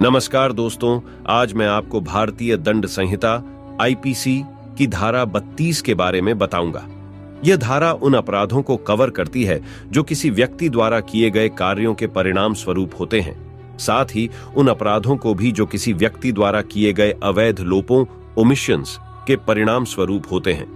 नमस्कार दोस्तों, आज मैं आपको भारतीय दंड संहिता आईपीसी की धारा 32 के बारे में बताऊंगा। यह धारा उन अपराधों को कवर करती है जो किसी व्यक्ति द्वारा किए गए कार्यों के परिणाम स्वरूप होते हैं, साथ ही उन अपराधों को भी जो किसी व्यक्ति द्वारा किए गए अवैध लोपों ओमिशंस के परिणाम स्वरूप होते हैं।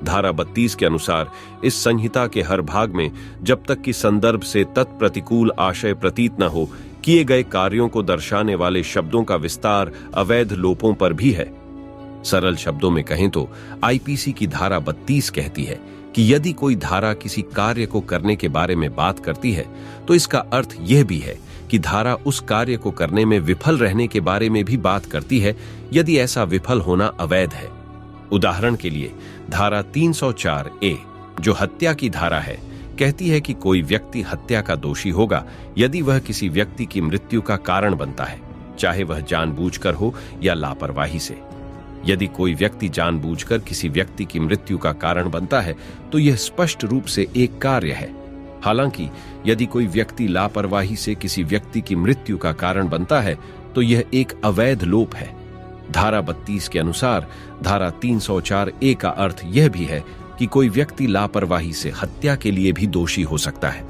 धारा 32 के अनुसार इस संहिता के हर भाग में जब तक कि संदर्भ से तत्प्रतिकूल आशय प्रतीत न हो, किए गए कार्यों को दर्शाने वाले शब्दों का विस्तार अवैध लोपों पर भी है। सरल शब्दों में कहें तो आईपीसी की धारा 32 कहती है कि यदि कोई धारा किसी कार्य को करने के बारे में बात करती है तो इसका अर्थ यह भी है कि धारा उस कार्य को करने में विफल रहने के बारे में भी बात करती है यदि ऐसा विफल होना अवैध है। उदाहरण के लिए धारा 304A जो हत्या की धारा है कहती है कि कोई व्यक्ति हत्या का दोषी होगा यदि वह किसी व्यक्ति की मृत्यु का कारण बनता है, चाहे वह जानबूझकर हो या लापरवाही से। यदि कोई व्यक्ति जानबूझकर किसी व्यक्ति की मृत्यु का कारण बनता है तो यह स्पष्ट रूप से एक कार्य है। हालांकि यदि कोई व्यक्ति लापरवाही से किसी व्यक्ति की मृत्यु का कारण बनता है तो यह एक अवैध लोप है। धारा 32 के अनुसार धारा 304A का अर्थ यह भी है कि कोई व्यक्ति लापरवाही से हत्या के लिए भी दोषी हो सकता है।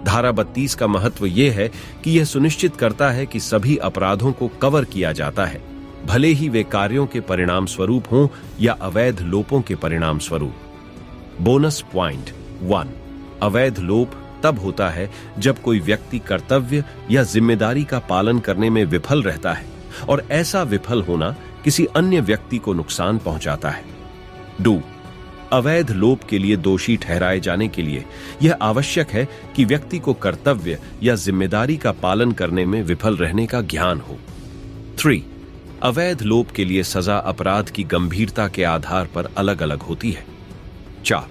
धारा 32 का महत्व यह है कि यह सुनिश्चित करता है कि सभी अपराधों को कवर किया जाता है, भले ही वे कार्यों के परिणाम स्वरूप हों या अवैध लोपों के परिणाम स्वरूप। बोनस पॉइंट 1, अवैध लोप तब होता है जब कोई व्यक्ति कर्तव्य या जिम्मेदारी का पालन करने में विफल रहता है और ऐसा विफल होना किसी अन्य व्यक्ति को नुकसान पहुंचाता है। 2, अवैध लोप के लिए दोषी ठहराए जाने के लिए यह आवश्यक है कि व्यक्ति को कर्तव्य या जिम्मेदारी का पालन करने में विफल रहने का ज्ञान हो। 3, अवैध लोप के लिए सजा अपराध की गंभीरता के आधार पर अलग अलग होती है। 4,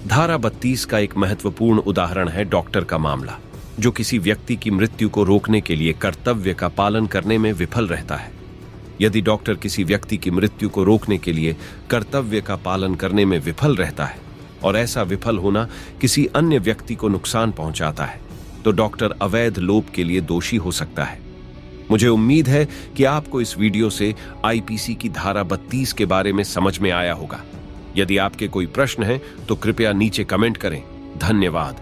धारा 32 का एक महत्वपूर्ण उदाहरण है डॉक्टर का मामला, जो किसी व्यक्ति की मृत्यु को रोकने के लिए कर्तव्य का पालन करने में विफल रहता है। यदि डॉक्टर किसी व्यक्ति की मृत्यु को रोकने के लिए कर्तव्य का पालन करने में विफल रहता है और ऐसा विफल होना किसी अन्य व्यक्ति को नुकसान पहुंचाता है, तो डॉक्टर अवैध लोप के लिए दोषी हो सकता है। मुझे उम्मीद है कि आपको इस वीडियो से आईपीसी की धारा 32 के बारे में समझ में आया होगा। यदि आपके कोई प्रश्न हैं तो कृपया नीचे कमेंट करें। धन्यवाद।